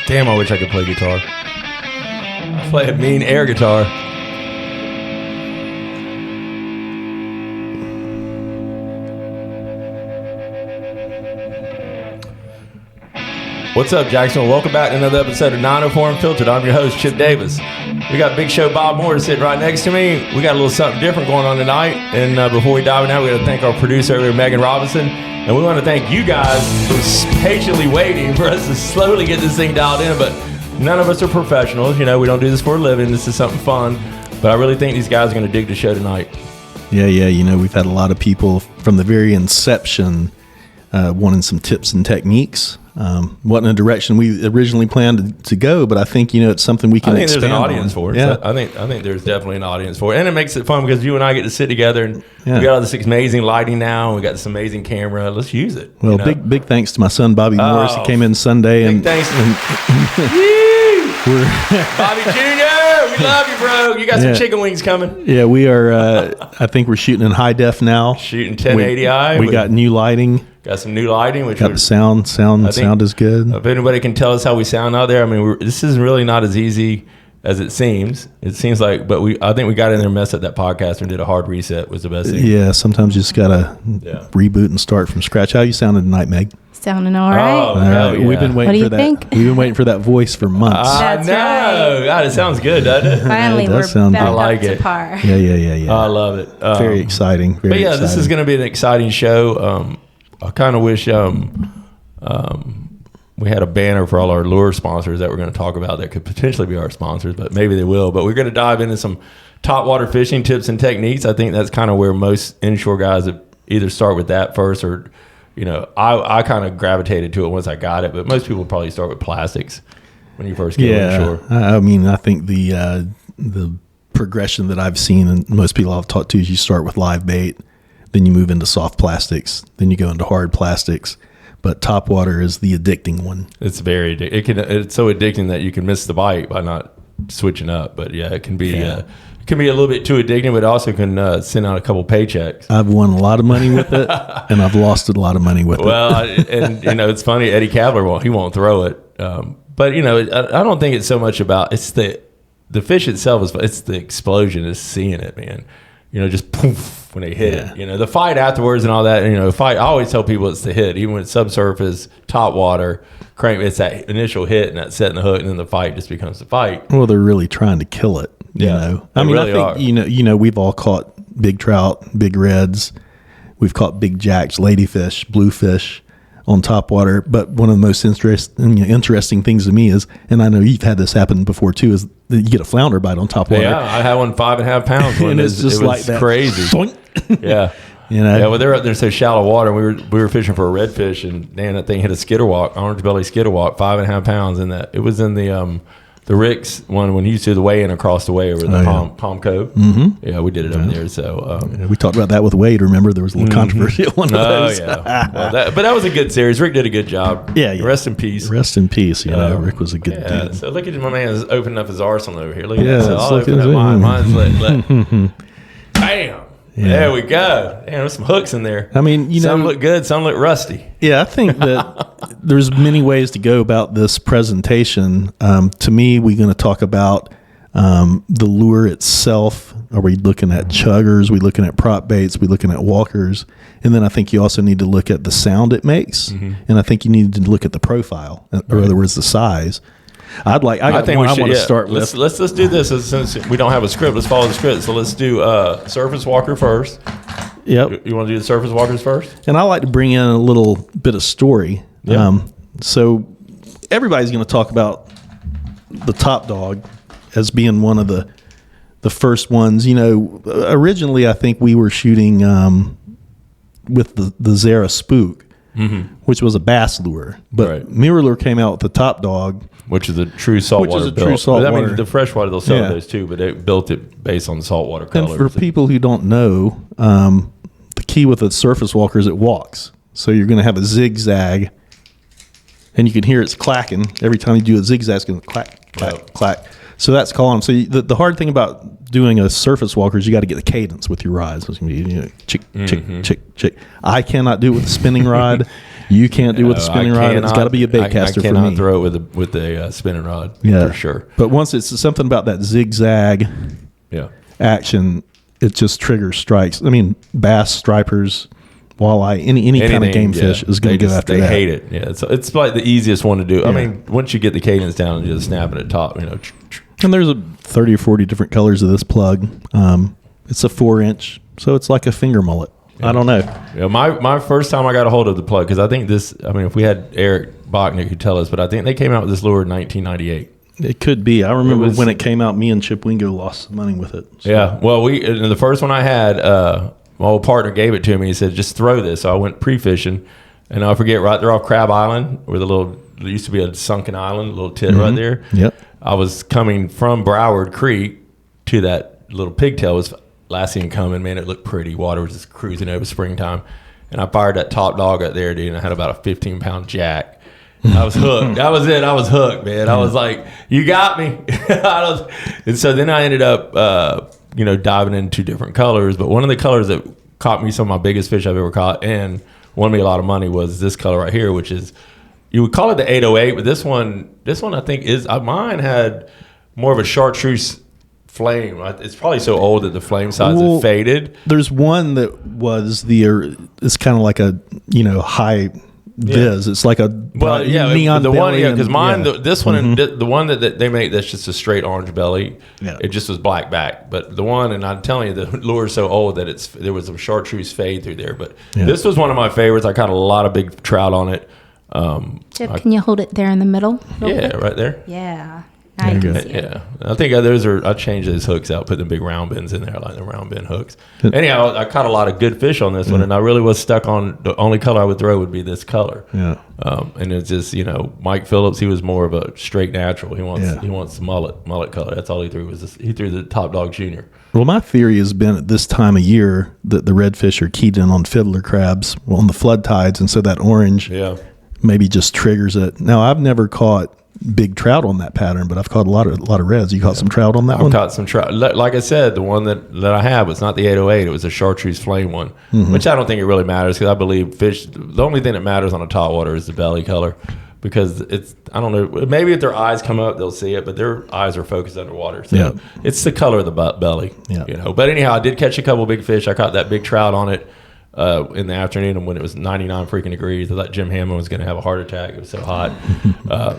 Damn, I wish I could play guitar. I play a mean air guitar. What's up, Jackson? Welcome back to another episode of 904 Unfiltered. I'm your host, Chip Davis. We got Big Show Bob Moore sitting right next to me. We got a little something different going on tonight. And before we dive in now, we got to thank our producer over here, Megan Robinson. And we want to thank you guys for patiently waiting for us to slowly get this thing dialed in. But none of us are professionals. You know, we don't do this for a living. This is something fun. But I really think these guys are going to dig the show tonight. Yeah. You know, we've had a lot of people from the very inception wanting some tips and techniques. Wasn't a direction we originally planned to go, but I think, you know, it's something we can expand on. I think there's an audience for it. Yeah. So I think there's definitely an audience for it. And it makes it fun because you and I get to sit together and we got all this amazing lighting now and we got this amazing camera. Let's use it. Well, you know? big thanks to my son, Bobby Morris. He came in Sunday. Big thanks to Bobby Jr. We love you, bro. You got some chicken wings coming. Yeah, we are, I think we're shooting in high def now. Shooting 1080i. We got new lighting. Got some new lighting. Which got the sound. Sound is good. If anybody can tell us how we sound out there, I mean, this is really not as easy as it seems. It seems like, but I think we got in there, messed up that podcast, and did a hard reset. Was the best thing. Yeah, sometimes you just gotta reboot and start from scratch. How you sounding tonight, Meg? Sounding all right. Oh, We've been waiting for that. Think? We've been waiting for that voice for months. That's right. God, it sounds good, doesn't it? Finally, we're back I like up it. to par. Yeah. I love it. Very exciting. But yeah, this is going to be an exciting show. I kind of wish we had a banner for all our lure sponsors that we're going to talk about that could potentially be our sponsors, but maybe they will. But we're going to dive into some topwater fishing tips and techniques. I think that's kind of where most inshore guys either start with that first or, you know, I kind of gravitated to it once I got it, but most people probably start with plastics when you first get inshore. I mean, I think the progression that I've seen and most people I've talked to is you start with live bait, then you move into soft plastics, then you go into hard plastics. But topwater is the addicting one. It's very it's so addicting that you can miss the bite by not switching up. But yeah, it can be a little bit too addicting, but it also can send out a couple paychecks. I've won a lot of money with it, and I've lost a lot of money with it. Well, and you know, it's funny. Eddie Cavler won't throw it, but you know, I don't think it's so much about it's the fish itself. It's the explosion. It's seeing it, man. You know, just poof when they hit it. You know, the fight afterwards and all that. You know, I always tell people it's the hit, even when it's subsurface, top water, crank. It's that initial hit and that setting the hook, and then the fight just becomes the fight. Well, they're really trying to kill it. You know, I mean, really I think you know, we've all caught big trout, big reds. We've caught big jacks, ladyfish, bluefish on topwater. But one of the most interesting things to me is, and I know you've had this happen before too, is that you get a flounder bite on topwater. Yeah, I had one 5.5 pounds. And it's just like that. Crazy. Yeah. You know? Yeah, well, they're up there so shallow water. We were fishing for a redfish, and man, that thing hit a skitterwalk, orange belly skitterwalk, 5.5 pounds. In that, it was in the Rick's one when he used to do the weigh in across the way over the Palm Cove. Mm-hmm. Yeah, we did it over there. So we talked about that with Wade. Remember, there was a little controversy at one of those. Oh yeah, well, but that was a good series. Rick did a good job. Yeah. Rest in peace. Rest in peace. You know, Rick was a good dude. So look at my man opening up his arsenal over here. Look at that. So I'll open up mine. Mine's lit. Bam. Yeah. There we go. Damn, there's some hooks in there. I mean, you know, some look good, some look rusty. Yeah, I think that there's many ways to go about this presentation. To me, we're going to talk about the lure itself. Are we looking at chuggers? Are we looking at prop baits? Are we looking at walkers? And then I think you also need to look at the sound it makes. Mm-hmm. And I think you need to look at the profile, or in other words, the size. I want to start with. Let's do this since we don't have a script. Let's follow the script. So let's do surface walker first. Yep. You want to do the surface walkers first? And I like to bring in a little bit of story. Yep. So everybody's going to talk about the top dog as being one of the first ones. You know, originally I think we were shooting with the Zara Spook. Mm-hmm. Which was a bass lure, but Mirror Lure came out with the top dog, which is a true saltwater built. I mean, the freshwater they'll sell those too, but they built it based on the saltwater colors. And for people who don't know, the key with a surface walker is it walks. So you're going to have a zigzag, and you can hear it's clacking every time you do a zigzag. It's going to clack, clack, clack. So that's calling. So the hard thing about doing a surface walker is you got to get the cadence with your rods. So it's going to be chick, chick, chick, chick. I cannot do it with a spinning rod. You can't do with a spinning rod. It's got to be a bait caster for me. I cannot throw it with a spinning rod. Yeah, for sure. But once it's something about that zigzag action, it just triggers strikes. I mean, bass, stripers, walleye, any kind of game fish is going to go after that. They hate it. Yeah, it's like the easiest one to do. I mean, once you get the cadence down and just snap it at top, And there's 30 or 40 different colors of this plug. It's a 4-inch, so it's like a finger mullet. I don't know. Yeah, my first time I got a hold of the plug, because I think this, I mean, if we had Eric Bachnick who'd tell us, but I think they came out with this lure in 1998. It could be. I remember when it came out, me and Chip Wingo lost some money with it. So. Yeah. Well, the first one I had, my old partner gave it to me. He said, just throw this. So I went pre-fishing, and I forget, right there off Crab Island, where there used to be a sunken island, a little tit right there. Yep. I was coming from Broward Creek to that little pigtail. It was last seen coming, man. It looked pretty. Water was just cruising over springtime. And I fired that top dog up there, dude, and I had about a 15-pound jack. I was hooked. That was it. I was hooked, man. I was like, you got me. And so then I ended up, diving into different colors. But one of the colors that caught me some of my biggest fish I've ever caught and won me a lot of money was this color right here, which is, you would call it the 808, but this one I think is, mine had more of a chartreuse flame. It's probably so old that the flame size have faded. There's one that was it's kind of like a high vis. It's like a neon the belly. One, because mine, this one, and the one that they make that's just a straight orange belly. Yeah. It just was black back. But the one, and I'm telling you, the lure is so old that there was a chartreuse fade through there. But this was one of my favorites. I caught a lot of big trout on it. Chip, can you hold it there in the middle? Yeah, right there. Yeah. I can see it. Yeah, I think I changed those hooks out, put the big round bends in there. I like the round bend hooks. Anyhow, I caught a lot of good fish on this one, and I really was stuck on the only color I would throw would be this color. Yeah. And it's just, Mike Phillips, he was more of a straight natural. He wants mullet color. That's all he threw he threw the Top Dog Junior. Well, my theory has been at this time of year that the redfish are keyed in on fiddler crabs on the flood tides, and so that orange maybe just triggers it. Now, I've never caught big trout on that pattern, but I've caught a lot of reds. You caught some trout on that one? I've caught some trout. Like I said, the one that I have was not the 808. It was a chartreuse flame one, which I don't think it really matters because I believe fish, the only thing that matters on a topwater is the belly color because I don't know, maybe if their eyes come up, they'll see it, but their eyes are focused underwater. So it's the color of the belly, But anyhow, I did catch a couple big fish. I caught that big trout on it. In the afternoon, and when it was 99 freaking degrees, I thought Jim Hammond was going to have a heart attack. It was so hot.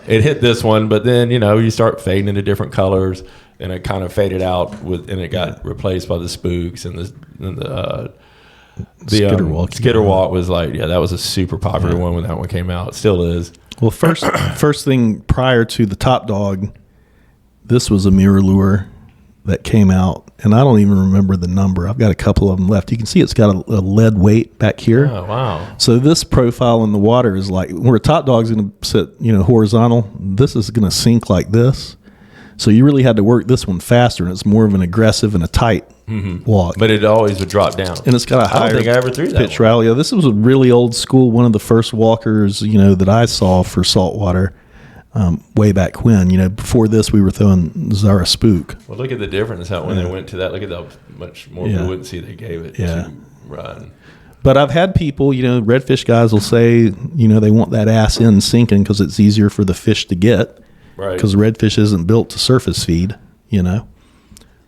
It hit this one, but then you start fading into different colors, and it kind of faded out and it got replaced by the spooks and the Skitterwalk was like, that was a super popular one when that one came out. It still is. Well, first thing prior to the Top Dog, this was a mirror lure that came out. And I don't even remember the number. I've got a couple of them left. You can see it's got a lead weight back here. Oh, wow. So this profile in the water is like, where a top dog's going to sit, horizontal, this is going to sink like this. So you really had to work this one faster, and it's more of an aggressive and a tight walk. But it always would drop down. And it's got a higher I don't think I ever threw that pitch rally. This was a really old school, one of the first walkers, that I saw for saltwater. Way back when, before this, we were throwing Zara Spook. Well, look at the difference when they went to that. Look at how much more fluency they gave it to run. But I've had people, redfish guys will say, they want that ass in sinking because it's easier for the fish to get. Right. Because redfish isn't built to surface feed,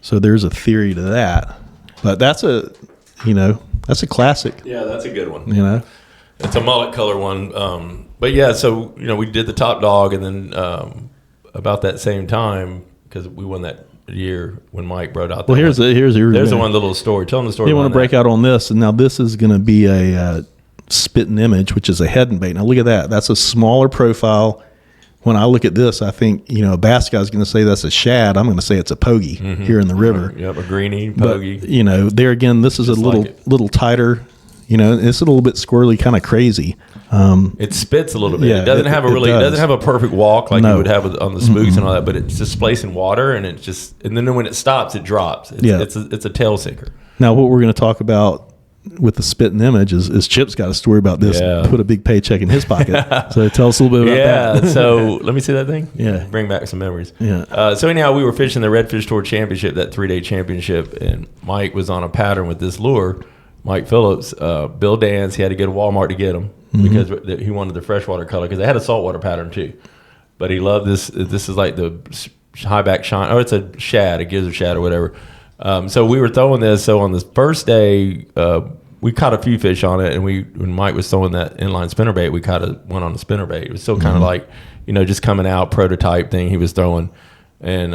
So there's a theory to that. But that's a classic. Yeah, that's a good one. It's a mullet color one. But yeah, so we did the Top Dog, and then about that same time, because we won that year when Mike brought out. There's the one little story. Tell them the story. You want to break out on this, and now this is going to be a spitting image, which is a head and bait. Now look at that. That's a smaller profile. When I look at this, I think a bass guy's going to say that's a shad. I'm going to say it's a pogie here in the river. Yep, a greenie pogie. But, there again, this is just a little tighter. It's a little bit squirrely, kind of crazy. It spits a little bit. It doesn't have a perfect walk like you would have on the spooks and all that, but it's displacing water, and and then when it stops, it drops. It's a tail sinker. Now, what we're going to talk about with the spitting image is Chip's got a story about this. Yeah. Put a big paycheck in his pocket. So tell us a little bit about that. So let me see that thing. Yeah, bring back some memories. Yeah. So anyhow, we were fishing the Redfish Tour Championship, that 3-day championship, and Mike was on a pattern with this lure. Mike Phillips, Bill Dance, he had to go to Walmart to get him. because he wanted the freshwater color because they had a saltwater pattern too. But he loved this. This is like the high back shine. Oh, it's a shad, a gizzard shad or whatever. So we were throwing this. So on the first day, we caught a few fish on it, and when Mike was throwing that inline spinnerbait, we kind of went on the spinnerbait. It was still kind of like, just coming out prototype thing he was throwing. And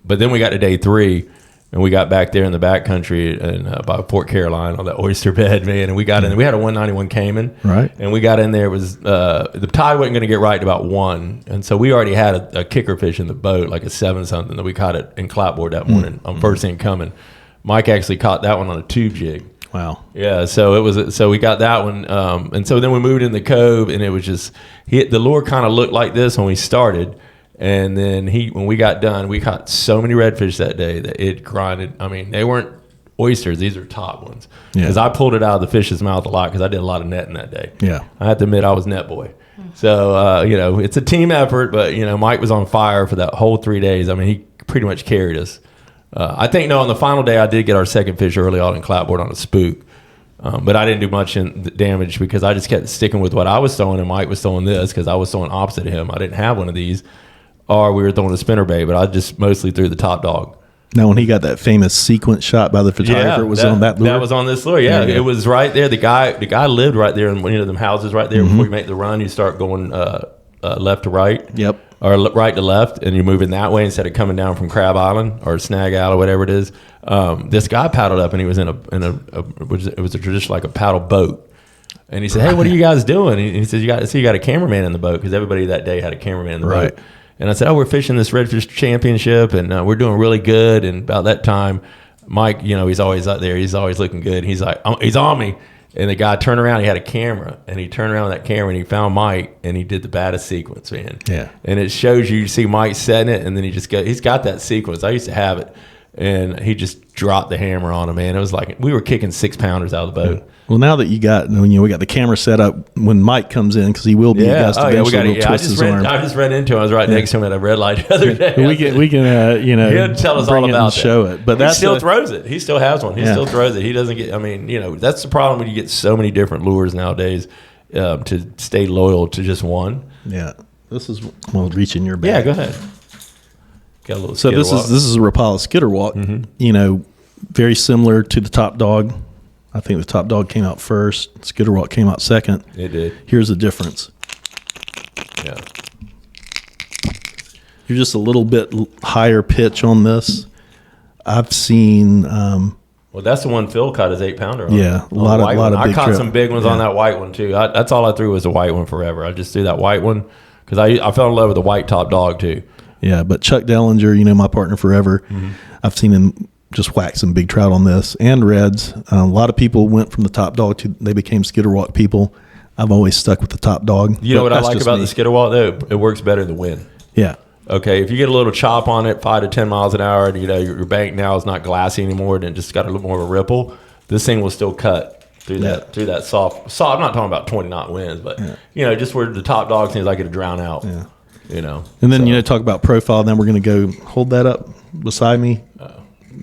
but then we got to day 3, and we got back there in the backcountry and by Fort Caroline on that oyster bed, man. And we got in. We had a 191 Cayman, right? And we got in there. It was the tide wasn't going to get right at about 1, and so we already had a kicker fish in the boat, like a 7 something that we caught it in clapboard that morning on first thing coming. Mike actually caught that one on a tube jig. Wow. Yeah, so we got that one, and so then we moved in the cove, and it was just the lure kind of looked like this when we started, and then when we got done, we caught so many redfish that day that it grinded. I mean, they weren't oysters; these are top ones. Because I pulled it out of the fish's mouth a lot because I did a lot of netting that day. Yeah, I have to admit I was net boy. So it's a team effort, but Mike was on fire for that whole 3 days. I mean, he pretty much carried us. I think on the final day I did get our second fish early on in clapboard on a spook, but I didn't do much damage because I just kept sticking with what I was throwing, and Mike was throwing this because I was throwing opposite of him. I didn't have one of these, or we were throwing a spinnerbait, but I just mostly threw the top dog. Now, when he got that famous sequence shot by the photographer, on that lure? That was on this lure. Yeah, it was right there. The guy lived right there in one of them houses right there. Before you make the run, you start going left to right. Yep. Or right to left, and you're moving that way instead of coming down from Crab Island or Snag Isle or whatever it is. This guy paddled up, and he was in it was a traditional like a paddle boat. And he said, "Hey, what are you guys doing?" And he says, "You got a cameraman in the boat because everybody that day had a cameraman in the boat." And I said, "Oh, we're fishing this Redfish Championship, and we're doing really good." And about that time, Mike, he's always out there. He's always looking good. He's like, he's on me. And the guy turned around. He had a camera, and he turned around with that camera, and he found Mike, and he did the baddest sequence, man. Yeah. And it shows you see Mike setting it, and then he's got that sequence. I used to have it, and he just dropped the hammer on him, man. It was like we were kicking 6-pounders out of the boat. Yeah. Well, now that we got the camera set up, when Mike comes in, because he will be a guest eventually, we'll twist his arm. I just ran into him. I was right next to him at a red light the other day. We can he'll tell us all about it. Show it. But he still throws it. He still has one. He still throws it. He doesn't get. I mean, that's the problem when you get so many different lures nowadays to stay loyal to just one. Yeah, this is reach in your bag. Yeah, go ahead. Got a little. So this is a Rapala skitter walk. Mm-hmm. Very similar to the Top Dog. I think the Top Dog came out first. Skitter Walk came out second. It did. Here's the difference. Yeah. You're just a little bit higher pitch on this. I've seen. Well, that's the one Phil caught his 8-pounder on. Yeah, a lot of I big caught some big ones on that white one too. That's all I threw was the white one forever. I just threw that white one because I fell in love with the white Top Dog too. Yeah, but Chuck Dellinger, my partner forever, I've seen him just whack some big trout on this and reds. A lot of people went from the Top Dog they became skitter walk people. I've always stuck with the Top Dog. You know what I like about the skitter walk though? It works better in the wind. Yeah. Okay, if you get a little chop on it, 5 to 10 miles an hour, and your bank now is not glassy anymore, and it just got a little more of a ripple, this thing will still cut through that soft. I'm not talking about 20 knot winds, but just where the Top Dog seems like it'll drown out. Yeah. And then talk about profile. Then we're going to go hold that up beside me.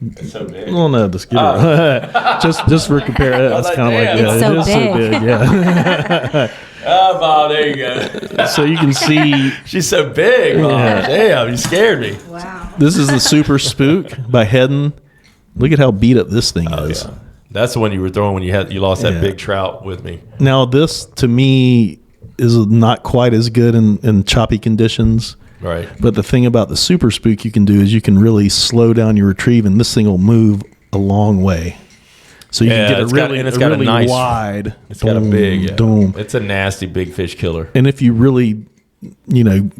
It's so big. Well, no, the skitter. just for compare. That's kind of like it's it is so big. Yeah. Oh, Bob, there you go. So you can see she's so big. Bob. Damn, you scared me. Wow. This is the Super Spook by Hedden. Look at how beat up this thing is. Yeah. That's the one you were throwing when you lost that big trout with me. Now this to me is not quite as good in choppy conditions. Right. But the thing about the Super Spook you can do is you can really slow down your retrieve, and this thing will move a long way. So you can get a nice wide. It's got a big dome. It's a nasty big fish killer. And if you really,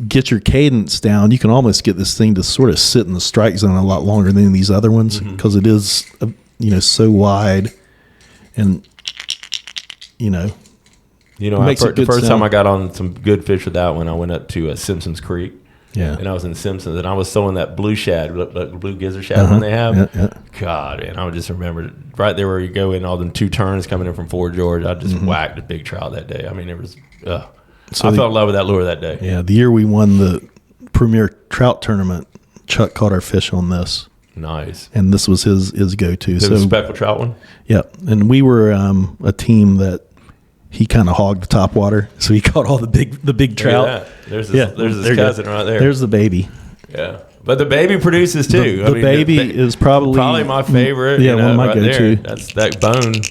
get your cadence down, you can almost get this thing to sort of sit in the strike zone a lot longer than these other ones because it is, so wide, and the first time I got on some good fish with that one, I went up to Simpsons Creek. Yeah. And I was in Simpsons, and I was throwing that blue shad, the blue gizzard shad one they have. Yeah. God, man, I would just remember right there where you go in all them 2 turns coming in from Fort George. I just whacked a big trout that day. I mean, it was, I fell in love with that lure that day. Yeah, the year we won the Premier Trout Tournament, Chuck caught our fish on this. Nice. And this was his go-to. The speckled trout one? Yeah. And we were a team that he kind of hogged the top water, so he caught all the big trout. Yeah, there's his cousin right there. There's the baby. Yeah, but the baby produces too. The baby is probably my favorite. Yeah, one of my go-to. That's that bone.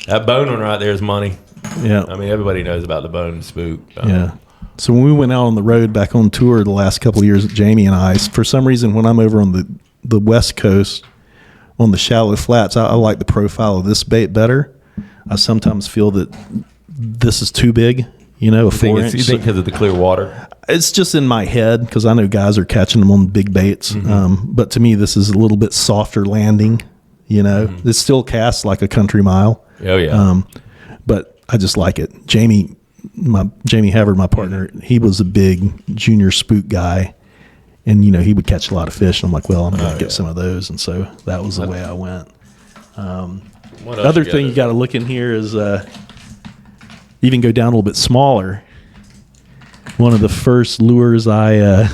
That bone one right there is money. Yeah, I mean everybody knows about the bone spook. Yeah. So when we went out on the road back on tour the last couple of years, Jamie and I, for some reason, when I'm over on the West Coast on the shallow flats, I like the profile of this bait better. I sometimes feel that this is too big, a 4-inch. You think because of the clear water? It's just in my head because I know guys are catching them on big baits. But to me, this is a little bit softer landing. It still casts like a country mile. Oh yeah. But I just like it. Jamie Havard, my partner, he was a big junior spook guy, and he would catch a lot of fish. And I'm like, well, I'm going to get some of those, and so that was the way I went. Other thing you got to look in here is even go down a little bit smaller. One of the first lures I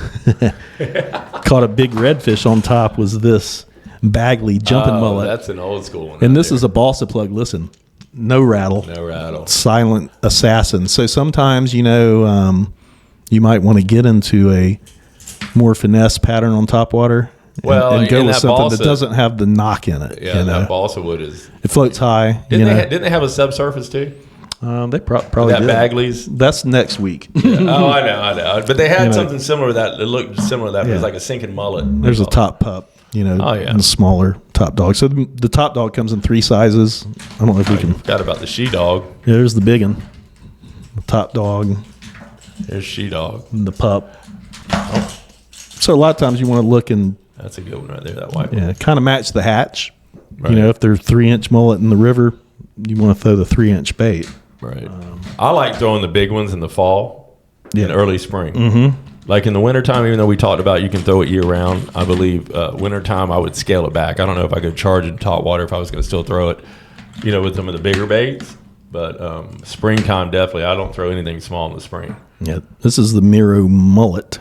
caught a big redfish on top was this Bagley jumping mullet. That's an old school one. And this is a balsa plug. Listen. No rattle. Silent assassin. So sometimes, you might want to get into a more finesse pattern on topwater and go with something balsa, that doesn't have the knock in it. Yeah, that balsa wood it floats high. Didn't they have a subsurface too? They probably that did. Bagley's? That's next week. Yeah. Oh, I know. But they had something similar to that. It looked similar to that. It was like a sinking mullet. There's a top pup. And smaller top dog. So the top dog comes in 3 sizes. I don't know if we can. Forgot about the she dog. Yeah, there's the big one. The top dog. There's she dog. And the pup. Oh. So a lot of times you want to look and. That's a good one right there, that white one. Yeah, kind of match the hatch. Right. If there's 3-inch mullet in the river, you want to throw the 3-inch bait. Right. I like throwing the big ones in the fall and early spring. Mm-hmm. Like in the wintertime, even though we talked about you can throw it year round, I believe wintertime I would scale it back. I don't know if I could charge in top water if I was going to still throw it, with some of the bigger baits. But springtime, definitely, I don't throw anything small in the spring. Yeah, this is the Miro mullet.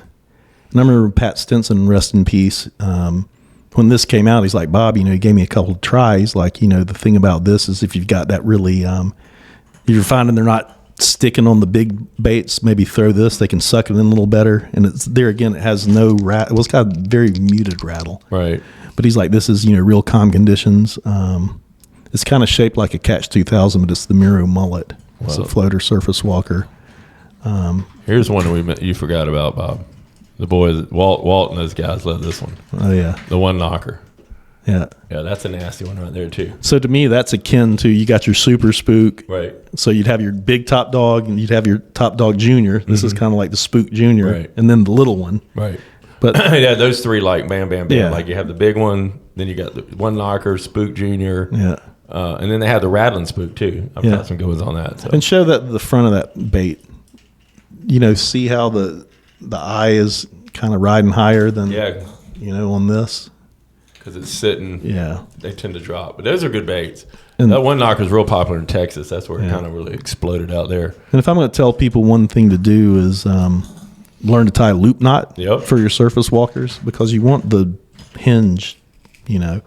And I remember Pat Stinson, rest in peace, when this came out, he's like, Bob, he gave me a couple of tries. Like, the thing about this is if you've got that really, if you're finding they're not sticking on the big baits, maybe throw this, they can suck it in a little better, and it's there again, it has no rattle. It's got a very muted rattle, right? But he's like, this is real calm conditions. It's kind of shaped like a Catch 2000, but it's the Miro mullet. It's a floater surface walker. Here's one you forgot about, Bob. The boys, Walt and those guys love this one. Oh yeah, the one knocker. Yeah, that's a nasty one right there too. So to me, that's akin to, you got your super spook, right? So you'd have your big top dog, and you'd have your top dog junior. This is kind of like the spook junior, right? And then the little one, right? But yeah, those three like bam, bam, bam. Yeah. Like you have the big one, then you got the one knocker, spook junior, and then they have the rattling spook too. I've got some good ones on that. So. And show that the front of that bait. See how the eye is kind of riding higher than on this. Because it's sitting, they tend to drop. But those are good baits. And that one knocker is real popular in Texas. That's where it kind of really exploded out there. And if I'm going to tell people one thing to do is learn to tie a loop knot for your surface walkers, because you want the hinge, Yeah.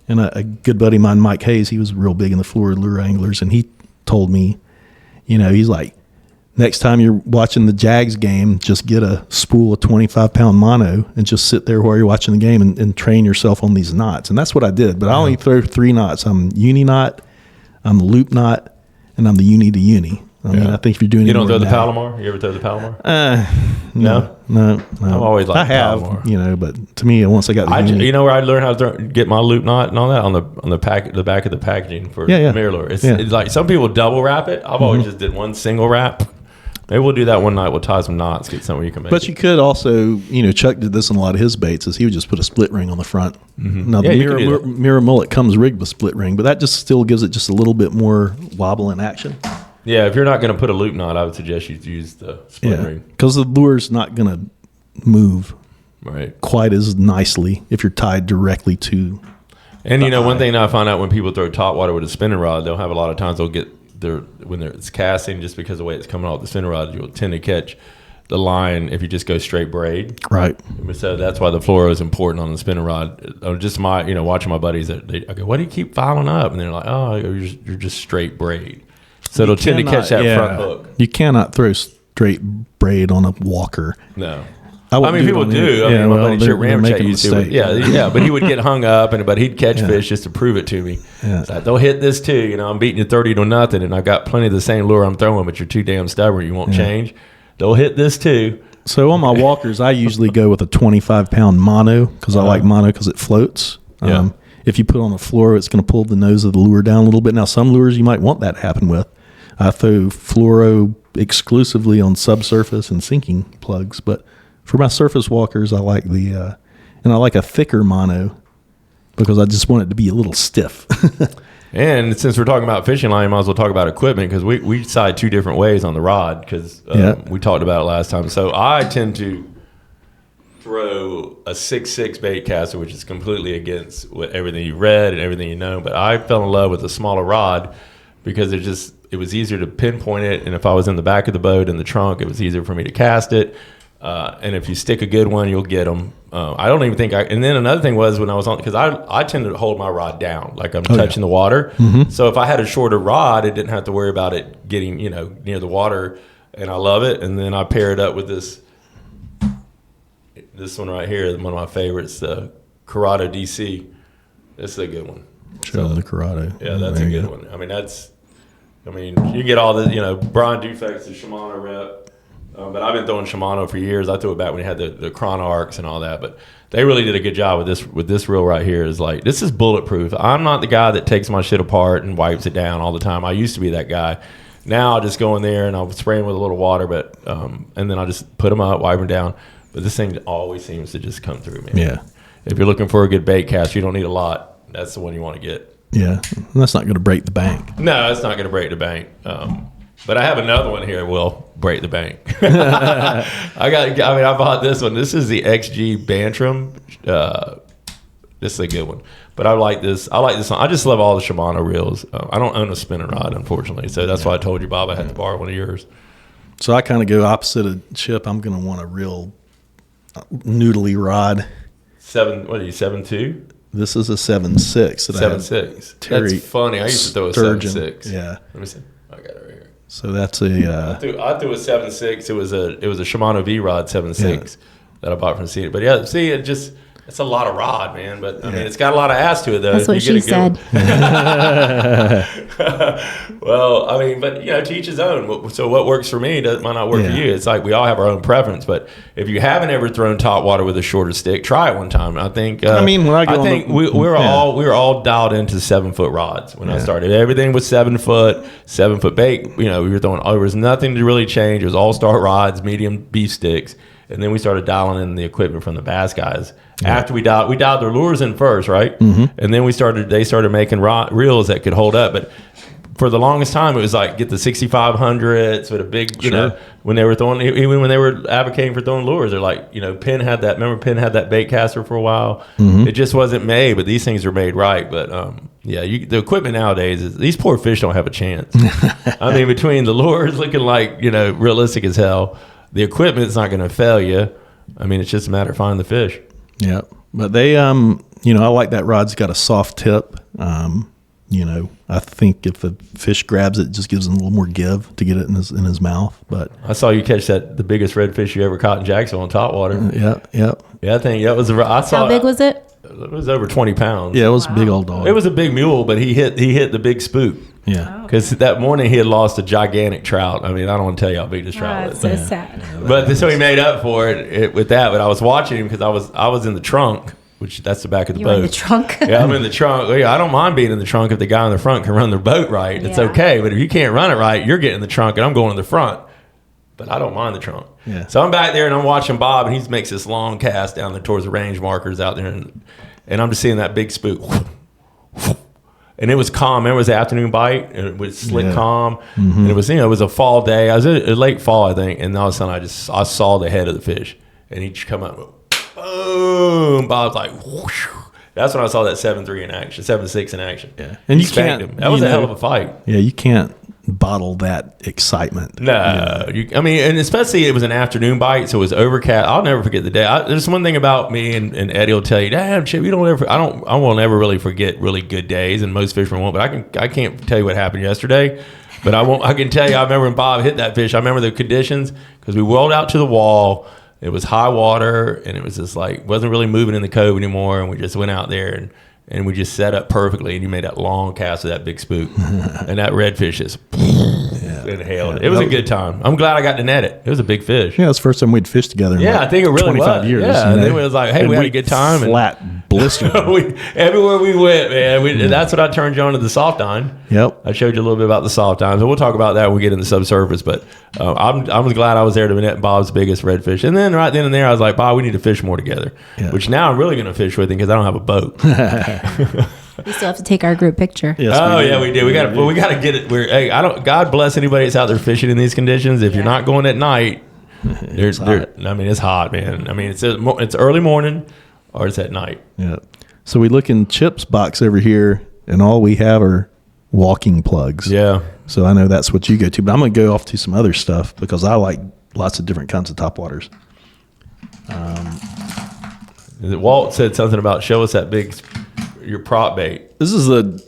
And a good buddy of mine, Mike Hayes, he was real big in the Florida lure anglers, and he told me, he's like, next time you're watching the Jags game, just get a spool of 25-pound mono and just sit there while you're watching the game and train yourself on these knots. And that's what I did. But I only throw 3 knots. I'm uni knot, I'm the loop knot, and I'm the uni to uni. I mean, I think if you're doing, you don't throw the Palomar. You ever throw the Palomar? No. I've always liked I have, Palomar. But to me, once I got the uni, where I learned how to get my loop knot and all that on the back of the packaging for mirror lure. It's like some people double wrap it. I've always just did one single wrap. Maybe we'll do that one night. We'll tie some knots, get somewhere you can make. But you could also, Chuck did this in a lot of his baits, is he would just put a split ring on the front. Mm-hmm. Now, the mirror mullet comes rigged with split ring, but that just still gives it just a little bit more wobble in action. Yeah, if you're not going to put a loop knot, I would suggest you use the split ring. Because the lure's not going to move quite as nicely if you're tied directly to. And, one thing I find out when people throw top water with a spinning rod, they'll have a lot of times they'll get when it's casting, just because of the way it's coming off the spinning rod, you'll tend to catch the line if you just go straight braid. Right. So that's why the fluoro is important on the spinning rod. Just watching my buddies, I go, why do you keep filing up? And they're like, oh, you're just straight braid. So it'll tend to catch that front hook. You cannot throw straight braid on a walker. No. I mean, people do. I mean, my buddy Chip Ramchek used to. Yeah, but he would get hung up, but he'd catch fish just to prove it to me. Yeah. So they'll hit this too. You know, I'm beating you 30-0, and I've got plenty of the same lure I'm throwing, but you're too damn stubborn. You won't change. They'll hit this too. So on my walkers, I usually go with a 25-pound mono because I like mono because it floats. If you put on the floor, it's going to pull the nose of the lure down a little bit. Now, some lures you might want that to happen with. I throw fluoro exclusively on subsurface and sinking plugs, but for my surface walkers, I like and I like a thicker mono because I just want it to be a little stiff. And since we're talking about fishing line, you might as well talk about equipment because we decide 2 different ways on the rod because we talked about it last time. So I tend to throw a 6.6 bait caster, which is completely against everything you read and everything you know. But I fell in love with a smaller rod because it was easier to pinpoint it. And if I was in the back of the boat in the trunk, it was easier for me to cast it. And if you stick a good one, you'll get them. I don't even think and then another thing was when I was on, because I tend to hold my rod down, like I'm touching the water. Mm-hmm. So if I had a shorter rod, I didn't have to worry about it getting, near the water. And I love it. And then I pair it up with this one right here, one of my favorites, the Corrado DC. This is a good one. Show them the Corrado. Yeah, that's a good one. I mean, you get all the, Brian Dufek's the Shimano rep. But I've been throwing Shimano for years. I threw it back when you had the Chrono Arcs and all that. But they really did a good job with this reel right here. Is like, this is bulletproof. I'm not the guy that takes my shit apart and wipes it down all the time. I used to be that guy. Now I just go in there and I'll spray them with a little water, but and then I'll just put them up, wipe them down. But this thing always seems to just come through, man. Yeah. If you're looking for a good bait cast, you don't need a lot. That's the one you want to get. Yeah, that's not going to break the bank. No, it's not going to break the bank. But I have another one here that will break the bank. I bought this one. This is the XG Bantram. This is a good one. But I like this one. I just love all the Shimano reels. I don't own a spinning rod, unfortunately. So that's why I told you, Bob, I had to borrow one of yours. So I kind of go opposite of Chip. I'm going to want a real noodly rod. 7.2? This is a 7.6. 7.6. That's funny. I used to throw a 7.6. Yeah. Let me see. I got it right here. So that's I threw a 7.6. It was a Shimano V rod 7.6 that I bought from Cedar. But yeah, see, it's a lot of rod, man. But I mean, it's got a lot of ass to it, though. That's what she said. Well, I mean, but to each his own. So what works for me might not work for you. It's like we all have our own preference. But if you haven't ever thrown Topwater with a shorter stick, try it one time. I think. We were all dialed into 7-foot rods when I started. Everything was 7 foot, 7 foot bait. We were throwing. There was nothing to really change. It was all Star rods, medium beef sticks. And then we started dialing in the equipment from the bass guys. Yeah. After we dialed their lures in first, right? Mm-hmm. And then they started making reels that could hold up. But for the longest time, it was like get the 6500s with a big, when they were throwing, even when they were advocating for throwing lures, they're like, Penn had that. Remember, Penn had that bait caster for a while. Mm-hmm. It just wasn't made, but these things are made right. But the equipment nowadays these poor fish don't have a chance. I mean, between the lures looking like realistic as hell. The equipment's not going to fail you. I mean, it's just a matter of finding the fish. Yeah, but they, I like that rod's got a soft tip. I think if a fish grabs it, just gives him a little more give to get it in his mouth. But I saw you catch the biggest redfish you ever caught in Jacksonville on Topwater. Yeah. I think that was. How big was it? It was over 20 pounds. Yeah, it was a big old dog. It was a big mule, but he hit the big spook. Yeah, because that morning he had lost a gigantic trout. I mean, I don't want to tell you how big this trout is. That's so sad. But so he made up for it with that. But I was watching him because I was in the trunk, which that's the back of the boat. You're in the trunk. Yeah, I'm in the trunk. I don't mind being in the trunk if the guy in the front can run their boat right. It's okay. But if you can't run it right, you're getting in the trunk and I'm going in the front. But I don't mind the trunk. Yeah. So I'm back there and I'm watching Bob and he makes this long cast down there towards the range markers out there, and I'm just seeing that big spook. And it was calm. It was afternoon bite, and it was slick calm. Mm-hmm. And it was, it was a fall day. I was a late fall, I think. And all of a sudden, I saw the head of the fish, and he'd come up, boom. Bob's like, whoosh. That's when I saw that 7.3 in action, 7.6 in action. Yeah, and you can't. Him. That was a hell of a fight. Yeah, you can't bottle that excitement. No, and especially it was an afternoon bite, so it was overcast. I'll never forget the day. There's one thing about me, and Eddie will tell you, damn, Chip, I won't ever really forget really good days, and most fishermen won't. But I can't tell you what happened yesterday. But I can tell you, I remember when Bob hit that fish. I remember the conditions because we rolled out to the wall. It was high water, and it was just like wasn't really moving in the cove anymore. And we just went out there and we just set up perfectly. And you made that long cast of that big spook, and that redfish just inhaled. It was a good time. I'm glad I got to net it. It was a big fish. Yeah, it's the first time we'd fished together. In I think it really 25 was. years. Yeah, and then it was like, hey, we had a good time. Flat blister. Everywhere we went, man. That's what I turned you on to the soft dine. Yep. I showed you a little bit about the soft dine. So we'll talk about that when we get in the subsurface. But I was glad I was there to net Bob's biggest redfish. And then right then and there, I was like, Bob, we need to fish more together. Yeah. Which now I'm really going to fish with him because I don't have a boat. We still have to take our group picture. Yes, we do. We got to get it. God bless anybody that's out there fishing in these conditions. If you're not going at night, it's hot, man. I mean, it's early morning or it's at night. Yeah. So we look in Chip's box over here, and all we have are walking plugs. Yeah. So I know that's what you go to, but I'm going to go off to some other stuff because I like lots of different kinds of topwaters. Walt said something about show us that your prop bait. This is the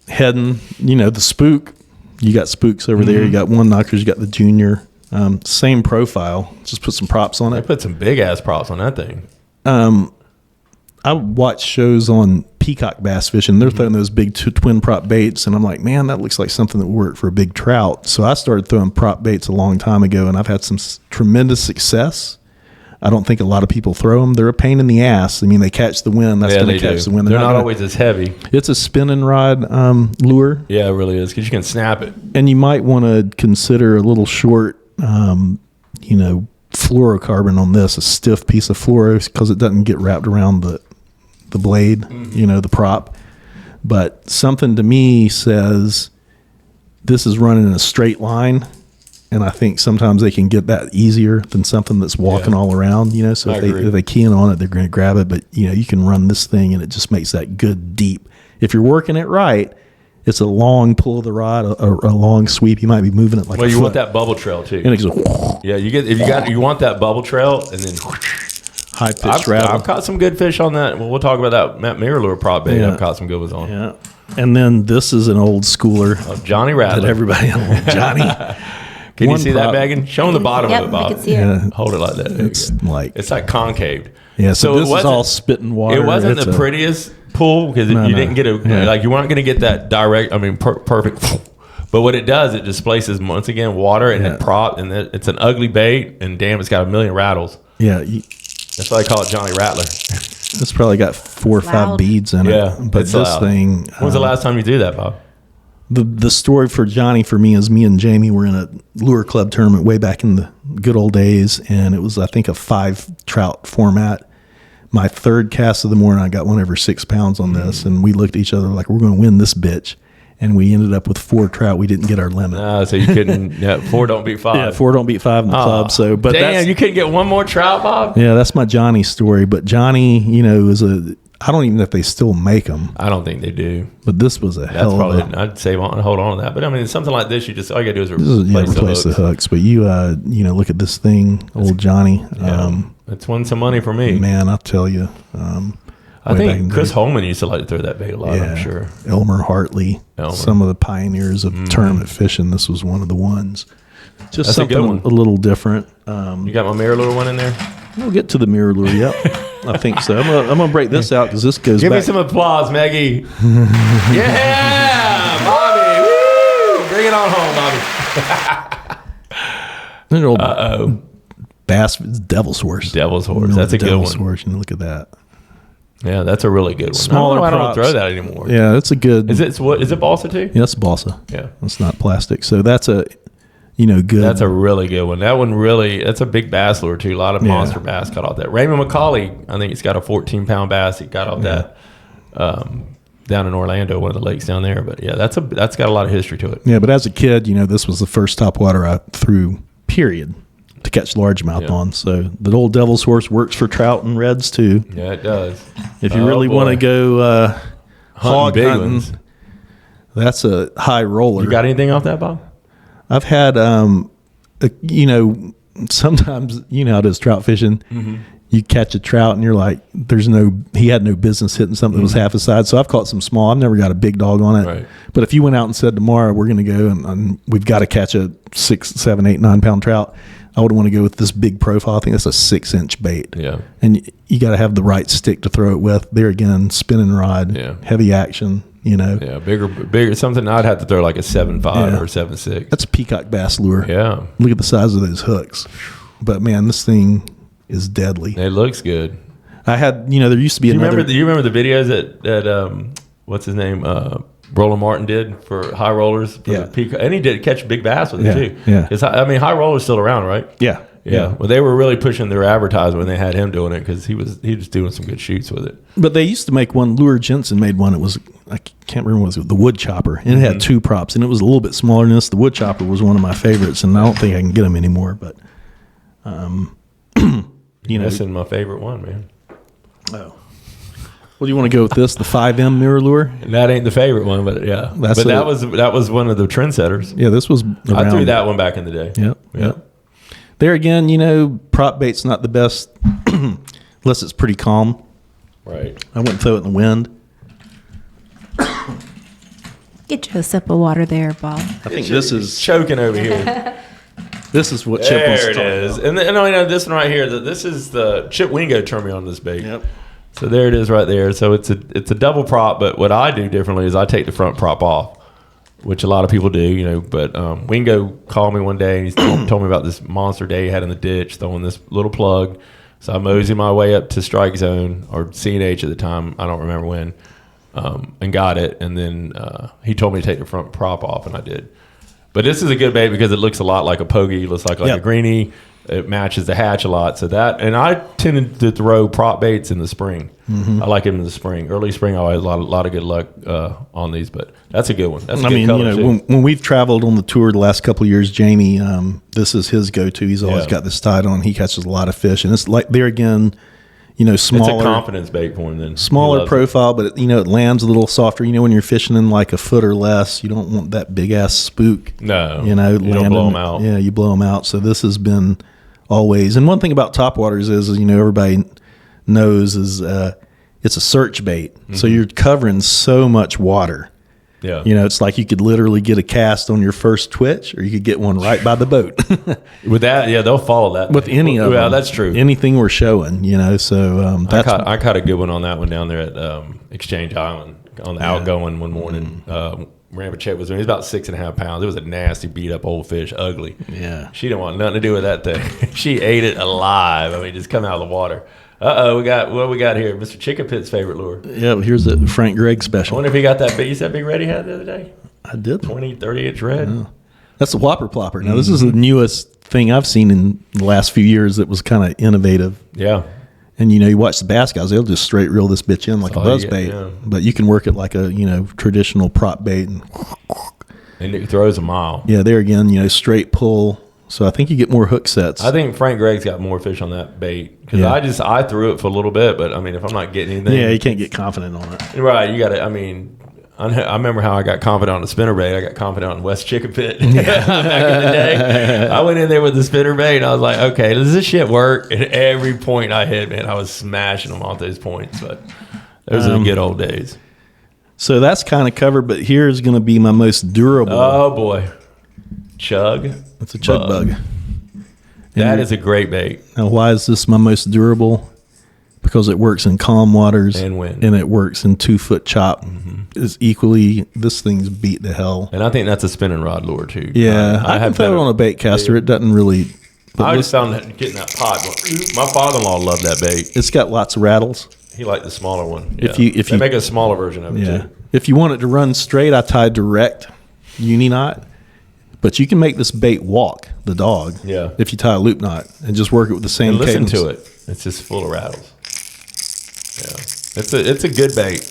heading, the spook. You got spooks over there. You got one knockers. You got the junior. Same profile. Just put some props on They it. put some big ass props on that thing. I watch shows on peacock bass fishing. They're throwing those big twin prop baits, and I'm like, man, that looks like something that would work for a big trout. So I started throwing prop baits a long time ago, and I've had some tremendous success. I don't think a lot of people throw them. They're a pain in the ass. I mean, they catch the wind. That's going to catch the wind. They're not always as heavy. It's a spinning rod lure. Yeah, it really is because you can snap it. And you might want to consider a little short, fluorocarbon on this, a stiff piece of fluoro, because it doesn't get wrapped around the blade, the prop. But something to me says this is running in a straight line. And I think sometimes they can get that easier than something that's walking all around, So if they key in on it, they're going to grab it. But, you can run this thing and it just makes that good deep. If you're working it right, it's a long pull of the rod, a long sweep. You might be moving it like you want that bubble trail too. And it goes, yeah, you want that bubble trail and then high pitch rattle. I've caught some good fish on that. Well, we'll talk about that Matt Mirror lure prop bait. I've caught some good ones on. Yeah. And then this is an old schooler. Johnny Rattler. That everybody knows. Johnny. Can you see that, Megan? Show them the bottom of it, Bob. I can see it. Yeah. Hold it like that. It's like concaved. Yeah, so this is all spitting water. It wasn't the prettiest pull because you didn't get you weren't going to get that direct, perfect. But what it does, it displaces, once again, water and then prop, and it's an ugly bait, and damn, it's got a million rattles. Yeah. That's why they call it Johnny Rattler. It's probably got 4 or 5 beads in it. Yeah, but this loud. thing... When's the last time you do that, Bob? The story for Johnny for me is me and Jamie were in a lure club tournament way back in the good old days, and it was, I think, a 5 trout format. My third cast of the morning, I got one over 6 pounds on this, and we looked at each other like, we're going to win this bitch. And we ended up with 4 trout. We didn't get our limit. So you couldn't. 4 don't beat 5. Yeah, 4 don't beat 5 in the club. So, but damn, you couldn't get one more trout, Bob. Yeah, that's my Johnny story. But Johnny, is I don't even know if they still make them. I don't think they do. But this was hell of a... I'd say hold on to that. But I mean, something like this, all you got to do is replace the hooks. But you look at this thing, old Johnny. It's won some money for me. Man, I'll tell you. I think Chris Holman used to like to throw that bait a lot, I'm sure. Elmer Hartley. Some of the pioneers of tournament fishing. This was one of the ones. Just That's something a little different. You got my mirror lure one in there? We'll get to the mirror lure, yep. I think so. I'm gonna break this out because this goes Give back. me some applause, Maggie. Yeah, Bobby. Woo! Bring it on home, Bobby. Bass, Devil's Horse. Devil's Horse. That's a good one. Devil's Horse. Look at that. Yeah, that's a really good one. Smaller I don't props. throw that anymore. Yeah, that's a good. Is it balsa too? Yeah, it's balsa. Yeah, it's not plastic. So that's a, good. That's a really good one. That one that's a big bass lure too. A lot of monster bass caught off that. Raymond McCauley, I think he's got a 14-pound bass. He got off that down in Orlando, one of the lakes down there. But yeah, that's got a lot of history to it. Yeah, but as a kid, this was the first topwater I threw. Period. To catch largemouth on. So the old Devil's Horse works for trout and reds too. Yeah, it does. If you really want to go hog hunting, that's a high roller. You got anything off that, Bob? I've had, sometimes, how it is trout fishing. Mm-hmm. You catch a trout and you're like, he had no business hitting something that was half his size. So I've caught some small. I've never got a big dog on it. Right. But if you went out and said tomorrow we're going to go and we've got to catch a 6, 7, 8, 9 pound trout, I would want to go with this big profile. I think that's a 6-inch bait. Yeah. And you got to have the right stick to throw it with. There again, spinning rod, heavy action, Yeah, bigger. Something I'd have to throw like a 7.5 or 7.6. That's a peacock bass lure. Yeah. Look at the size of those hooks. But man, this thing is deadly. It looks good. I had, there used to be another. You remember the videos that what's his name? Roland Martin did for high rollers. For the peacock, and he did catch big bass with it too. Yeah. High roller's still around, right? Yeah. Well, they were really pushing their advertisement when they had him doing it because he was doing some good shoots with it. But they used to make one. Lure Jensen made one. It was, I can't remember what it was, the wood chopper, and it had 2 props, and it was a little bit smaller than this. The wood chopper was one of my favorites, and I don't think I can get them anymore. But, missing my favorite one, man. Oh. Well, do you want to go with this, the 5M mirror lure? That ain't the favorite one, but yeah. That was one of the trendsetters. Yeah, this was around. I threw that one back in the day. Yep. There again, prop bait's not the best unless it's pretty calm. Right. I wouldn't throw it in the wind. Get you a sip of water there, Bob. I think this is choking over here. This is what Chip wants to talk about. And I know this one right here. This is the Chip Wingo turned me on this bait. Yep. So there it is right there. So it's a double prop, but what I do differently is I take the front prop off, which a lot of people do, But Wingo called me one day and he told me about this monster day he had in the ditch, throwing this little plug. So I moseyed my way up to strike zone or CNH at the time. I don't remember when, and got it. And then he told me to take the front prop off, and I did. But this is a good bait because it looks a lot like a pogey. It looks like a greenie. It matches the hatch a lot. So that, and I tended to throw prop baits in the spring. Mm-hmm. I like them in the spring. Early spring, I always had a lot of good luck on these. But that's a good one. That's a good color too. When we've traveled on the tour the last couple of years, Jamie, this is his go-to. He's always got this tied on. He catches a lot of fish, and it's like there again. Smaller. It's a confidence bait for him. Then smaller profile, but it lands a little softer. When you're fishing in like a foot or less, you don't want that big ass spook. No, you don't blow them out. Yeah, you blow them out. So this has been always. And one thing about Topwaters is everybody knows is it's a search bait. Mm-hmm. So you're covering so much water. Yeah. It's like you could literally get a cast on your first twitch, or you could get one right by the boat. With that, they'll follow that. With any of them. Yeah, that's true. Anything we're showing, so that's... I caught a good one on that one down there at Exchange Island on the outgoing one morning. Rampa Chet was doing. He was about 6.5 pounds. It was a nasty, beat up old fish, ugly. Yeah. She didn't want nothing to do with that thing. She ate it alive. Just come out of the water. What we got here? Mr. Chicken Pit's favorite lure. Yeah, here's a Frank Gregg I special. wonder if he got that big. You said big red he had the other day? I did. 20, 30-inch red. Yeah. That's a whopper plopper. Now, this is the newest thing I've seen in the last few years that was kind of innovative. Yeah. And, you watch the bass guys, they'll just straight reel this bitch in like a buzz bait. Yeah. But you can work it like a, traditional prop bait. And it throws a mile. Yeah, there again, straight pull. So I think you get more hook sets. I think Frank Gregg's got more fish on that bait because I threw it for a little bit, but if I'm not getting anything, you can't get confident on it. Right? You got to. I remember how I got confident on the spinner bait. I got confident on West Chicken Pit back in the day. I went in there with the spinner bait and I was like, okay, does this shit work? And every point I hit, man, I was smashing them off those points. But those are the good old days. So that's kind of covered, but here's going to be my most durable. Oh boy, chug. It's a chug bug. That is a great bait. Now, why is this my most durable? Because it works in calm waters and wind, and it works in 2-foot chop. Mm-hmm. Is equally, this thing's beat to hell. And I think that's a spinning rod lure too. Yeah, I can throw it on a bait caster. It doesn't really. I just found that getting that pot. My father-in-law loved that bait. It's got lots of rattles. He liked the smaller one. If you make a smaller version of it too. If you want it to run straight, I tie direct uni knot. But you can make this bait walk the dog. Yeah. If you tie a loop knot and just work it with the same. And listen cadence. to it. It's just full of rattles. Yeah. It's a good bait.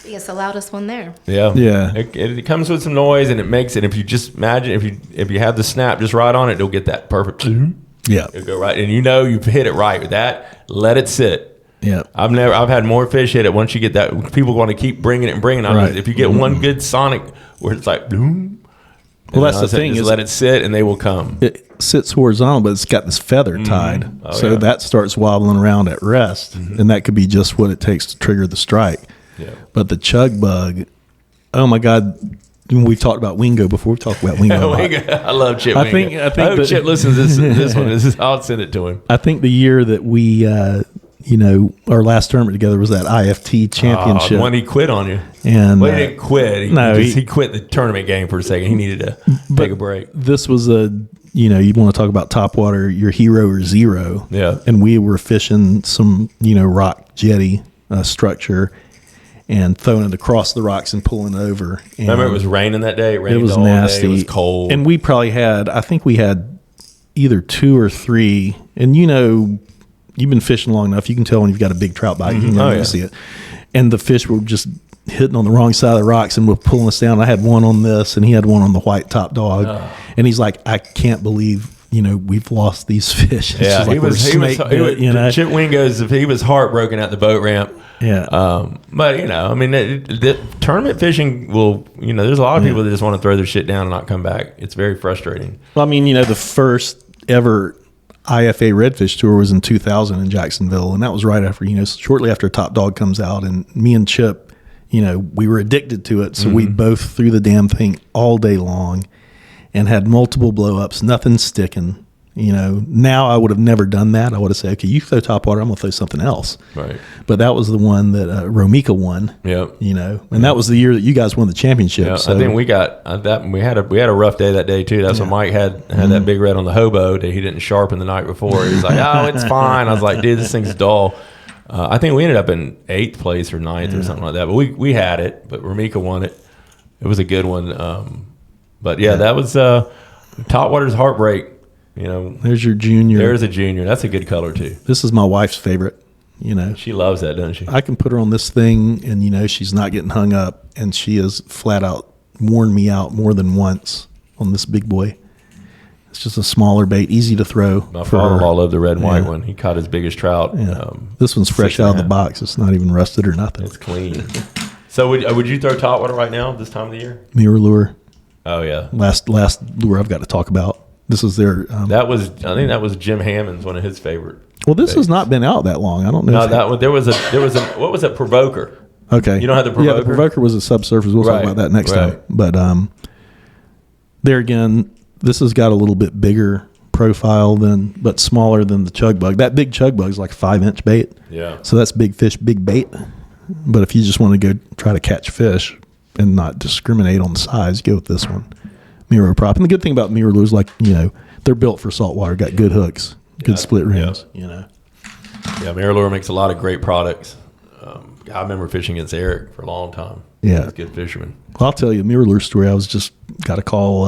It's the loudest one there. Yeah. Yeah. It comes with some noise and it makes it. If you just imagine if you have the snap just right on it, it'll get that perfect. Yeah. It'll go right, and you hit it right with that. Let it sit. Yeah. I've had more fish hit it once you get that. People want to keep bringing it and bringing it. Right. If you get one good sonic where it's like boom, Well, that's the thing is is let it sit and they will come. it sits horizontal, but it's got this feather tied. Oh, so yeah. that starts wobbling around at rest. And that could be just what it takes to trigger the strike. Yeah. But the chug bug, oh my God. We've talked about Wingo before. We've talked about Wingo a lot. I love Chip. I think hope Chip listens to this one. I'll send it to him. I think the year that we, our last tournament together was that IFT championship. When he quit on you. And He didn't quit. He quit the tournament game for a second. He needed to take a break. This was you want to talk about Topwater, your hero or zero. Yeah. And we were fishing some, rock jetty structure and throwing it across the rocks and pulling over. And Remember, it was raining that day. It rained was all nasty. Day. It was cold. And we probably I think we had either 2 or 3. And you've been fishing long enough. You can tell when you've got a big trout bite. You can see it. And the fish were just hitting on the wrong side of the rocks and were pulling us down. I had one on this, and he had one on the white top dog. And he's like, I can't believe, we've lost these fish. It's just like Chip Wingo's, he was heartbroken at the boat ramp. Yeah. But, the tournament fishing will, there's a lot of people that just want to throw their shit down and not come back. It's very frustrating. Well, the first ever IFA Redfish Tour was in 2000 in Jacksonville, and that was right after, shortly after Top Dog comes out, and me and Chip, we were addicted to it, so we both threw the damn thing all day long and had multiple blow-ups, nothing sticking. Now I would have never done that. I would have said, okay, you throw Topwater, I'm going to throw something else. Right. But that was the one that Romika won. Yep. And that was the year that you guys won the championship. Yeah, so. I think we got that. We had a rough day that day too. That's when Mike had that big red on the hobo that he didn't sharpen the night before. He was like, "Oh, it's fine." I was like, "Dude, this thing's dull." I think we ended up in 8th place or 9th or something like that. But we had it. But Romika won it. It was a good one. But that was Topwater's heartbreak. There's your junior. There's a junior. That's a good color too. This is my wife's favorite. She loves that, doesn't she? I can put her on this thing, and she's not getting hung up, and she has flat out worn me out more than once on this big boy. It's just a smaller bait, easy to throw. My father-in-law loved the red and white one. He caught his biggest trout. Yeah. This one's fresh out of the box. It's not even rusted or nothing. It's clean. So would you throw Topwater right now this time of the year? Mirror lure. Oh yeah. Last lure I've got to talk about. This is their. I think that was Jim Hammond's, one of his favorite. Well, this has not been out that long. I don't know. No, that one there was a what was that, Provoker? Okay. You don't have the Provoker? Yeah, the Provoker was a subsurface. We'll talk about that next time. But there again, this has got a little bit bigger profile but smaller than the chug bug. That big chug bug is like a 5-inch bait. Yeah. So that's big fish, big bait. But if you just want to go try to catch fish and not discriminate on the size, go with this one. Mirror prop. And the good thing about mirror lures, they're built for saltwater, got good hooks, good split rings, Yeah, Mirror Lure makes a lot of great products. I remember fishing against Eric for a long time. Yeah. He's a good fisherman. Well, I'll tell you a mirror lure story. I was just got a call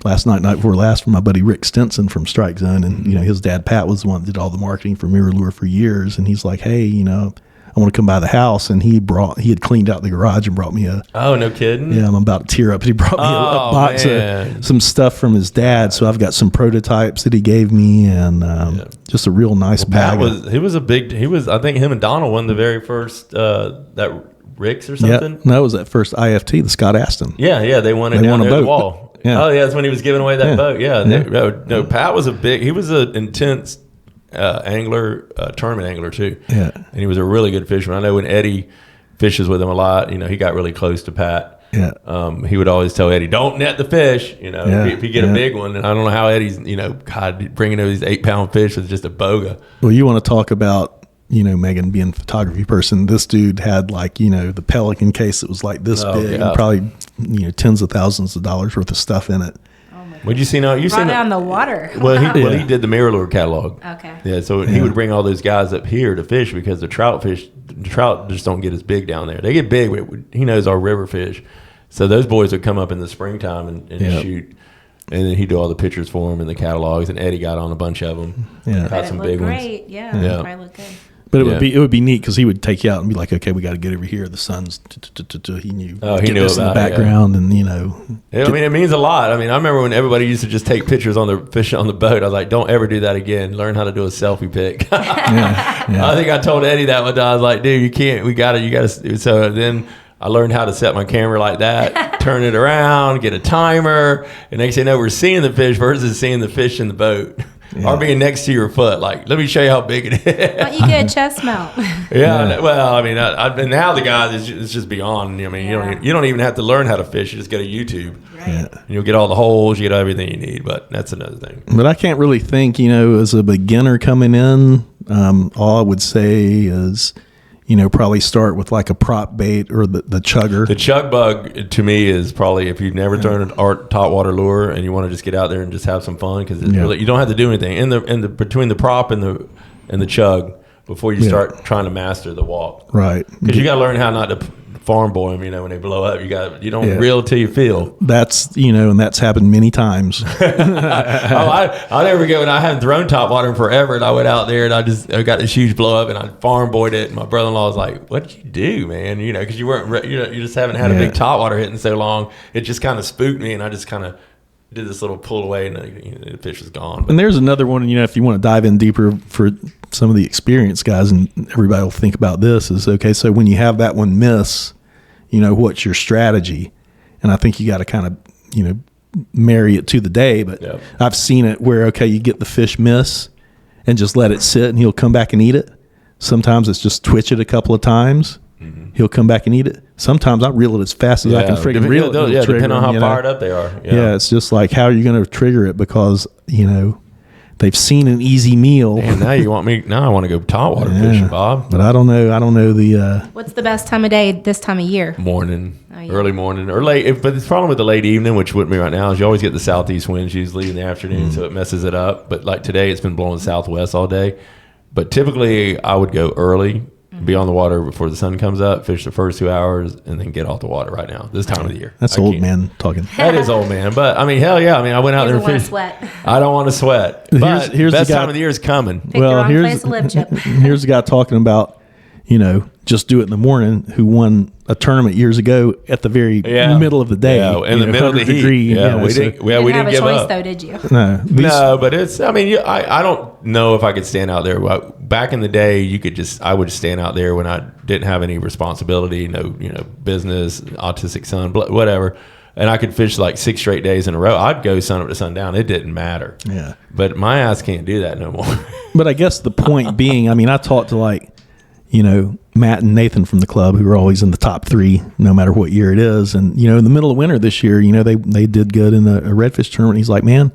night before last from my buddy Rick Stinson from Strike Zone. And, his dad, Pat, was the one that did all the marketing for Mirror Lure for years. And he's like, hey, I want to come by the house. And he had cleaned out the garage and brought me Oh, no kidding? Yeah, I'm about to tear up. He brought me a box of some stuff from his dad. So I've got some prototypes that he gave me and just a real nice bag. Pat I think him and Donald won the very first, that Rick's or something. Yeah, that was that first IFT, the Scott Aston. Yeah, they won it down there at the wall. Yeah. Oh, yeah, that's when he was giving away that boat. Yeah. Pat was he was an intense angler, tournament angler too. Yeah. And he was a really good fisherman. I know when Eddie fishes with him a lot, he got really close to Pat. Yeah. He would always tell Eddie, don't net the fish, if you get a big one. And I don't know how Eddie's, bringing over these 8-pound fish with just a boga. Well, you want to talk about, Megan being a photography person. This dude had the Pelican case that was like this big and probably, tens of thousands of dollars worth of stuff in it. Would you see now? You brought down the water. Well, he did the Mirror Lure catalog. Okay. Yeah, so he would bring all those guys up here to fish because the trout just don't get as big down there. They get big, but he knows our river fish. So those boys would come up in the springtime and shoot, and then he'd do all the pictures for them in the catalogs. And Eddie got on a bunch of them. Yeah, caught some big great. ones. Yeah, probably look good. But it would be neat because he would take you out and be like, okay, we got to get over here. The sun's he knew. Oh, he knew this in the about background, and it means a lot. I mean, I remember when everybody used to just take pictures on the fish on the boat. I was like, don't ever do that again. Learn how to do a selfie pic. I think I told Eddie that one time. I was like, dude, you can't. You got to. So then I learned how to set my camera like that, turn it around, get a timer, and next thing you know, we're seeing the fish versus seeing the fish in the boat. Yeah. Or being next to your foot. Like, let me show you how big it is. Why don't you get a chest mount? Yeah. Well, I mean, and now the guys, it's just beyond. I mean, you don't even have to learn how to fish. You just go to YouTube. Right. And you'll get all the holes. You get everything you need. But that's another thing. But I can't really think, as a beginner coming in, all I would say is, probably start with like a prop bait or the chugger. The chug bug to me is probably, if you've never thrown an topwater lure and you want to just get out there and just have some fun, because really, you don't have to do anything in the between the prop and the chug before you start trying to master the walk. Right. Because you got to learn how not to farm boy them. When they blow up, you don't reel till you feel. That's and that's happened many times. I'll never go. And I haven't thrown topwater in forever, and I went out there and I got this huge blow up, and I farm boyed it. And my brother-in-law was like, "What did you do, man?" Because you weren't, you just haven't had a big topwater hit in so long. It just kind of spooked me, and I just kind of did this little pull away, and the fish was gone. But, and there's another one. If you want to dive in deeper for some of the experienced guys, and everybody will think about this, is okay. So when you have that one miss, what's your strategy? And I think you got to kind of, marry it to the day. But I've seen it where, okay, you get the fish miss and just let it sit and he'll come back and eat it. Sometimes it's just twitch it a couple of times. Mm-hmm. He'll come back and eat it. Sometimes I reel it as fast as I can freaking reel it. Depending on how fired up they are. Yeah, it's just like, how are you going to trigger it? Because, they've seen an easy meal. And now you want me? Now I want to go topwater fishing, Bob. But I don't know the. What's the best time of day this time of year? Morning, early morning, or late. But the problem with the late evening, which wouldn't be right now, is you always get the southeast winds usually in the afternoon, so it messes it up. But like today, it's been blowing southwest all day. But typically, I would go early, be on the water before the sun comes up, fish the first 2 hours, and then get off the water right now, this time of the year. That's old man talking. That is old man. But, I mean, hell yeah. I went out there and fished. I don't want to sweat. But here's best time of the year is coming. Pick the wrong place to live, Chip. Here's the guy talking about, just do it in the morning, who won a tournament years ago at the very middle of the day. Yeah, in the middle of the heat. We didn't give up. Though, did you? No, but it's, I don't know if I could stand out there. Back in the day, I would stand out there when I didn't have any responsibility, no, business, autistic son, whatever. And I could fish like 6 straight days in a row. I'd go sun up to sundown. It didn't matter. Yeah. But my ass can't do that no more. But I guess the point being, I talked to Matt and Nathan from the club, who are always in the top 3, no matter what year it is. And, in the middle of winter this year, they did good in a redfish tournament. He's like, man,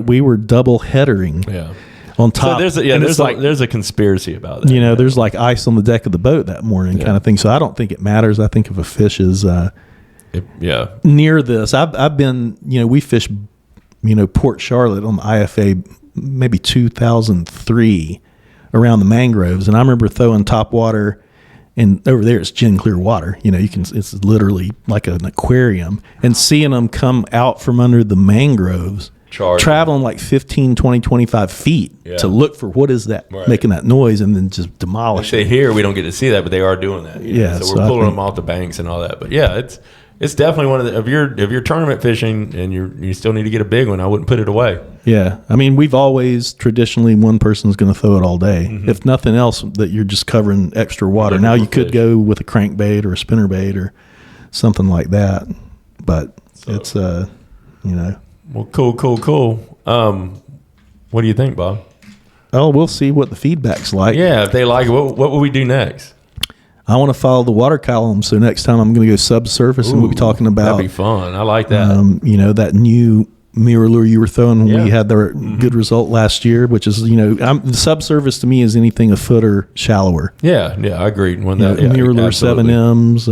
we were double headering. Yeah. On top. So there's a conspiracy about that. There's like ice on the deck of the boat that morning kind of thing. So I don't think it matters. I think if a fish is near this, I've been, we fished, Port Charlotte on the IFA maybe 2003 around the mangroves. And I remember throwing topwater, and over there it's gin clear water. It's literally like an aquarium, and seeing them come out from under the mangroves, traveling like 15, 20, 25 feet to look for what is that making that noise, and then just demolish it. Here we don't get to see that, but they are doing that. So we're pulling them off the banks and all that. But it's definitely one of the, if you're tournament fishing and you still need to get a big one, I wouldn't put it away. Yeah. We've always traditionally, one person's going to throw it all day. Mm-hmm. If nothing else, that you're just covering extra water. Now you could go with a crankbait or a spinnerbait or something like that. But it's, Well, cool. What do you think, Bob? Oh, we'll see what the feedback's like. Yeah. If they like it, what will we do next? I want to follow the water column, so next time I'm going to go subsurface, and we'll be talking about. That'd be fun. I like that. That new mirror lure you were throwing when we had the good result last year, which is, the subsurface to me is anything a foot or shallower. Yeah, I agree. Mirror lure 7Ms,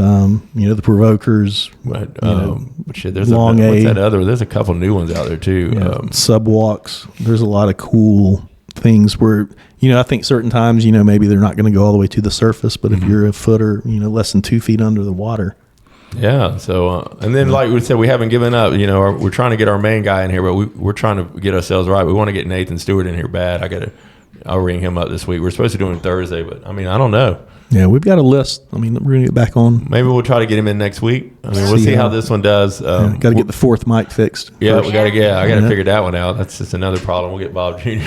the provokers. There's long what's that other? There's a couple new ones out there too. Subwalks. There's a lot of cool things where, I think certain times, maybe they're not going to go all the way to the surface, but if you're a foot or, less than 2 feet under the water. Yeah. So, and then like we said, we haven't given up, we're trying to get our main guy in here, but we're trying to get ourselves right. We want to get Nathan Stewart in here bad. I'll ring him up this week. We're supposed to do it on Thursday, but I don't know. Yeah, we've got a list. I mean, we're gonna get back on. Maybe we'll try to get him in next week. I mean, we'll see how this one does. Got to get the fourth mic fixed. Yeah, first. we got to get. I got to figure that one out. That's just another problem. We'll get Bob Jr.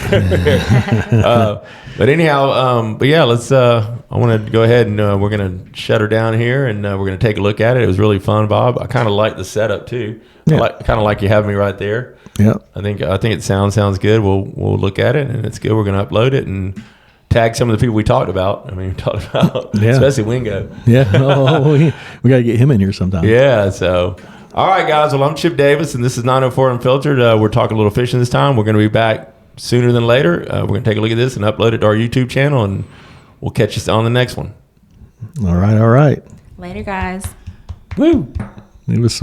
But anyhow, but yeah, let's. I want to go ahead and we're gonna shut her down here, and we're gonna take a look at it. It was really fun, Bob. I kind of like the setup too. Yeah. I kind of like you having me right there. Yeah. I think it sounds good. We'll look at it, and it's good. We're gonna upload it and tag some of the people we talked about. I mean, we talked about especially Wingo. Yeah. Oh, we got to get him in here sometime. Yeah. So, all right, guys. Well, I'm Chip Davis, and this is 904 Unfiltered. We're talking a little fishing this time. We're going to be back sooner than later. We're going to take a look at this and upload it to our YouTube channel, and we'll catch you on the next one. All right. Later, guys. Woo. It was